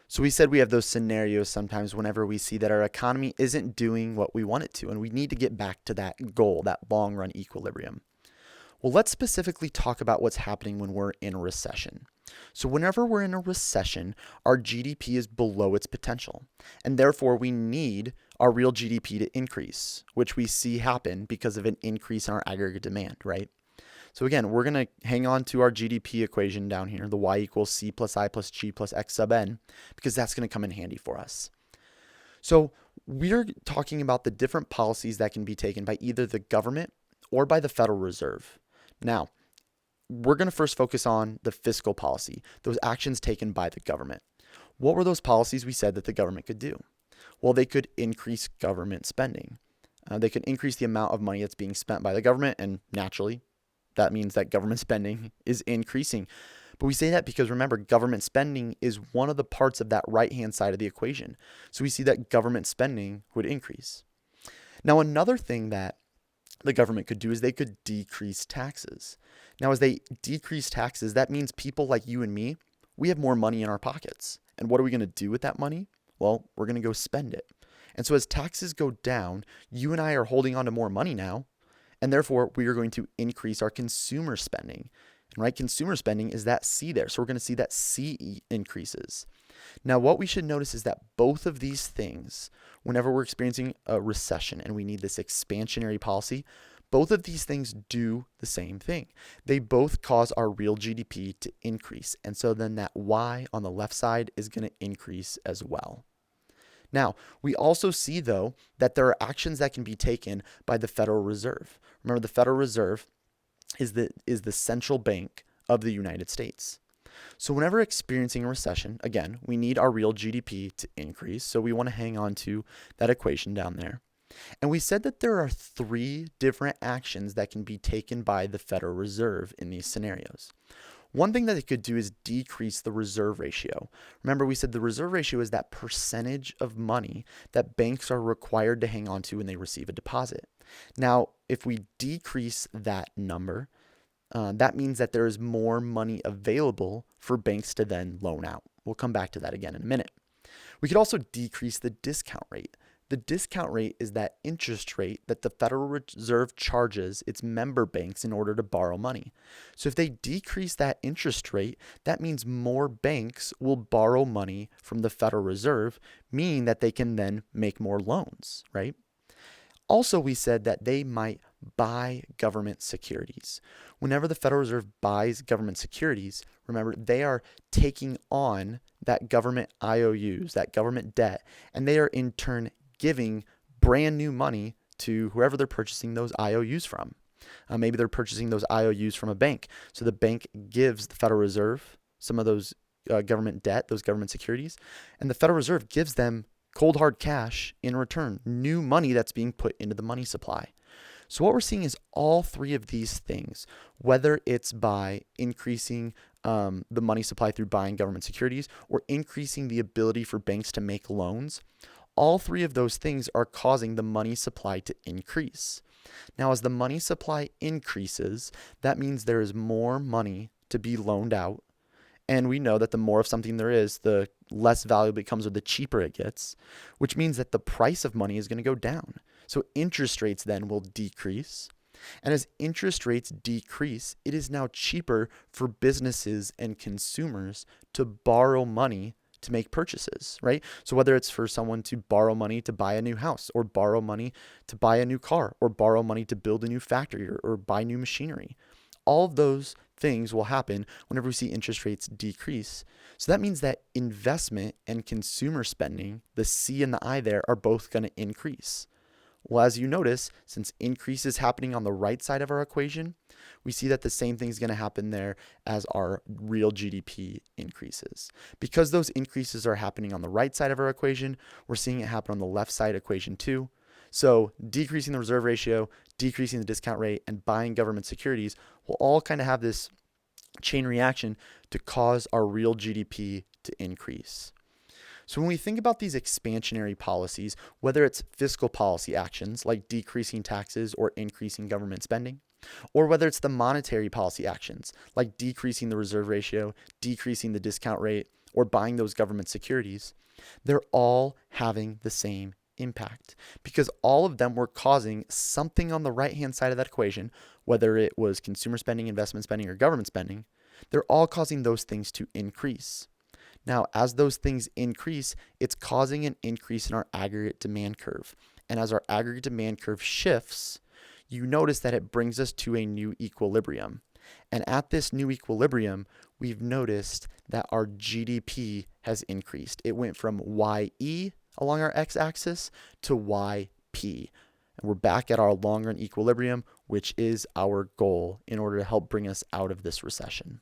So we said we have those scenarios sometimes whenever we see that our economy isn't doing what we want it to, and we need to get back to that goal, that long run equilibrium. Well, let's specifically talk about what's happening when we're in a recession. So whenever we're in a recession, our GDP is below its potential, and therefore we need our real GDP to increase, which we see happen because of an increase in our aggregate demand, right? So again, we're going to hang on to our GDP equation down here, the y equals c plus I plus g plus x sub n, because that's going to come in handy for us. So we're talking about the different policies that can be taken by either the government or by the Federal Reserve. Now, we're going to first focus on the fiscal policy, those actions taken by the government. What were those policies we said that the government could do? Well, they could increase government spending. They could increase the amount of money that's being spent by the government, and naturally, that means that government spending is increasing. But we say that because remember, government spending is one of the parts of that right-hand side of the equation. So we see that government spending would increase. Now, another thing that the government could do is they could decrease taxes. Now, as they decrease taxes, that means people like you and me, we have more money in our pockets. And what are we going to do with that money? Well, we're going to go spend it. And so as taxes go down, you and I are holding on to more money now. And therefore, we are going to increase our consumer spending. And right, consumer spending is that C there. So we're going to see that C increases. Now, what we should notice is that both of these things, whenever we're experiencing a recession and we need this expansionary policy, both of these things do the same thing. They both cause our real GDP to increase. And so then that Y on the left side is going to increase as well. Now, we also see, though, that there are actions that can be taken by the Federal Reserve. Remember, the Federal Reserve is the central bank of the United States. So whenever experiencing a recession, again, we need our real GDP to increase. So we want to hang on to that equation down there. And we said that there are 3 different actions that can be taken by the Federal Reserve in these scenarios. One thing that it could do is decrease the reserve ratio. Remember, we said the reserve ratio is that percentage of money that banks are required to hang on to when they receive a deposit. Now, if we decrease that number, that means that there is more money available for banks to then loan out. We'll come back to that again in a minute. We could also decrease the discount rate. The discount rate is that interest rate that the Federal Reserve charges its member banks in order to borrow money. So if they decrease that interest rate, that means more banks will borrow money from the Federal Reserve, meaning that they can then make more loans, right? Also, we said that they might buy government securities. Whenever the Federal Reserve buys government securities, remember, they are taking on that government IOUs, that government debt, and they are in turn giving brand new money to whoever they're purchasing those IOUs from. Maybe they're purchasing those IOUs from a bank. So the bank gives the Federal Reserve some of those government debt, those government securities, and the Federal Reserve gives them cold hard cash in return, new money that's being put into the money supply. So what we're seeing is all 3 of these things, whether it's by increasing the money supply through buying government securities or increasing the ability for banks to make loans, all 3 of those things are causing the money supply to increase. Now, as the money supply increases, that means there is more money to be loaned out. And we know that the more of something there is, the less valuable it becomes or the cheaper it gets, which means that the price of money is going to go down. So interest rates then will decrease. And as interest rates decrease, it is now cheaper for businesses and consumers to borrow money to make purchases, right? So whether it's for someone to borrow money to buy a new house or borrow money to buy a new car or borrow money to build a new factory or buy new machinery, all of those things will happen whenever we see interest rates decrease. So that means that investment and consumer spending, the C and the I there, are both going to increase. Well, as you notice, since increase is happening on the right side of our equation, we see that the same thing is going to happen there as our real GDP increases. Because those increases are happening on the right side of our equation, we're seeing it happen on the left side equation too. So decreasing the reserve ratio, decreasing the discount rate, and buying government securities will all kind of have this chain reaction to cause our real GDP to increase. So when we think about these expansionary policies, whether it's fiscal policy actions like decreasing taxes or increasing government spending, or whether it's the monetary policy actions like decreasing the reserve ratio, decreasing the discount rate, or buying those government securities, they're all having the same impact because all of them were causing something on the right-hand side of that equation, whether it was consumer spending, investment spending, or government spending, they're all causing those things to increase. Now, as those things increase, it's causing an increase in our aggregate demand curve. And as our aggregate demand curve shifts, you notice that it brings us to a new equilibrium. And at this new equilibrium, we've noticed that our GDP has increased. It went from YE along our x-axis to YP. And we're back at our long-run equilibrium, which is our goal in order to help bring us out of this recession.